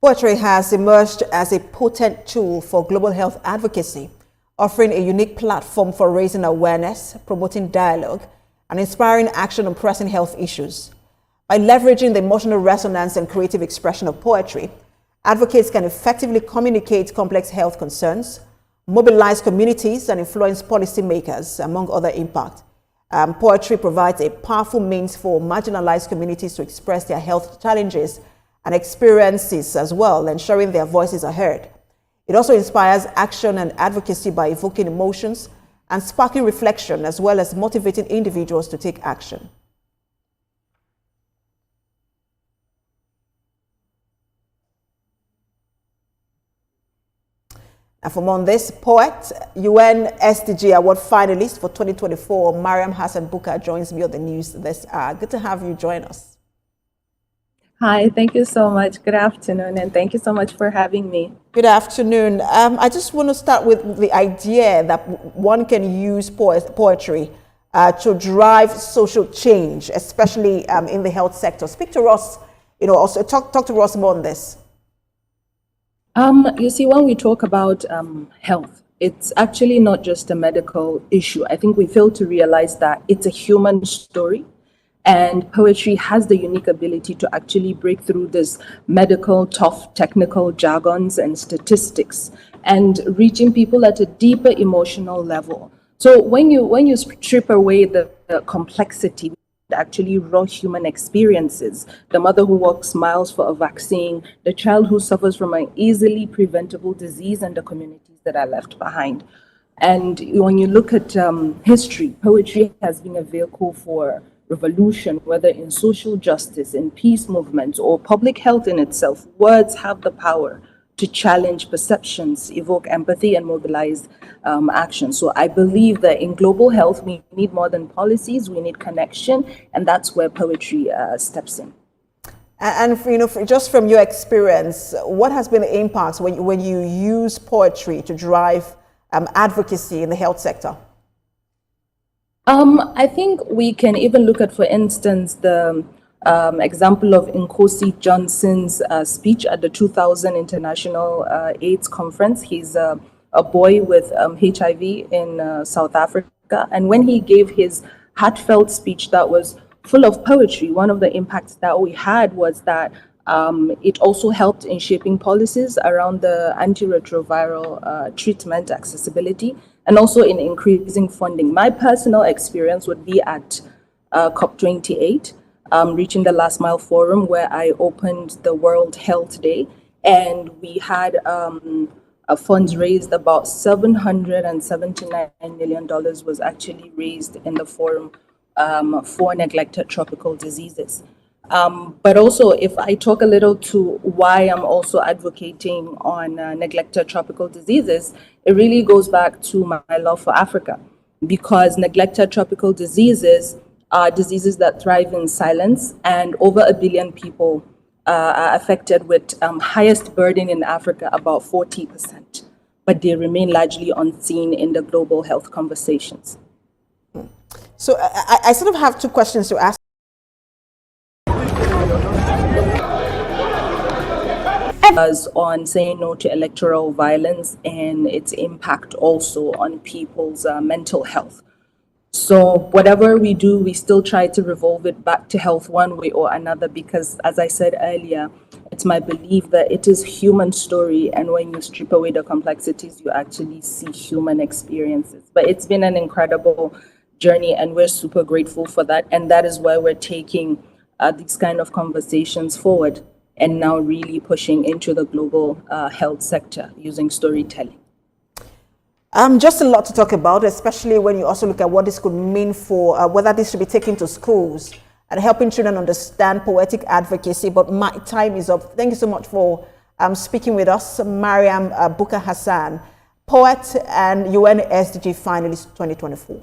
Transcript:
Poetry has emerged as a potent tool for global health advocacy, offering a unique platform for raising awareness, promoting dialogue, and inspiring action on pressing health issues. By leveraging the emotional resonance and creative expression of poetry, advocates can effectively communicate complex health concerns, mobilize communities, and influence policymakers, among other impacts. Poetry provides a powerful means for marginalized communities to express their health challenges and experiences as well, ensuring their voices are heard. It also inspires action and advocacy by evoking emotions and sparking reflection, as well as motivating individuals to take action. And for more on this, poet, UN SDG Award finalist for 2024, Mariam Hassan Bukar, joins me on the news this hour. Good to have you join us. Hi, thank you so much. Good afternoon, and thank you so much for having me. Good afternoon. I just want to start with the idea that one can use poetry to drive social change, especially in the health sector. Speak to us, also talk to us more on this. You see, when we talk about health, it's actually not just a medical issue. I think we fail to realize that it's a human story. And poetry has the unique ability to actually break through this medical, tough, technical jargons and statistics and reaching people at a deeper emotional level. So when you strip away the complexity, actually raw human experiences, the mother who walks miles for a vaccine, the child who suffers from an easily preventable disease, and the communities that are left behind. And when you look at history, poetry has been a vehicle for revolution, whether in social justice, in peace movements, or public health in itself. Words have the power to challenge perceptions, evoke empathy, and mobilize action. So I believe that in global health, we need more than policies, we need connection, and that's where poetry steps in. And just from your experience, what has been the impact when you use poetry to drive advocacy in the health sector? I think we can even look at, for instance, the example of Nkosi Johnson's speech at the 2000 International AIDS Conference. He's a boy with HIV in South Africa. And when he gave his heartfelt speech that was full of poetry, one of the impacts that we had was that it also helped in shaping policies around the antiretroviral treatment accessibility, and also in increasing funding. My personal experience would be at COP28, reaching the Last Mile Forum, where I opened the World Health Day, and we had funds raised. About $779 million was actually raised in the forum for neglected tropical diseases. But also, if I talk a little to why I'm also advocating on neglected tropical diseases, it really goes back to my love for Africa, because neglected tropical diseases are diseases that thrive in silence, and over 1 billion people are affected, with highest burden in Africa, about 40%, but they remain largely unseen in the global health conversations. So I sort of have two questions to ask. On saying no to electoral violence and its impact also on people's mental health. So whatever we do, we still try to revolve it back to health one way or another, because as I said earlier, it's my belief that it is human story, and when you strip away the complexities, you actually see human experiences. But it's been an incredible journey, and we're super grateful for that, and that is why we're taking these kind of conversations forward, and now really pushing into the global health sector using storytelling. Just a lot to talk about, especially when you also look at what this could mean for whether this should be taken to schools and helping children understand poetic advocacy. But my time is up. Thank you so much for speaking with us, Mariam Bukar Hassan, poet and UN SDG finalist 2024.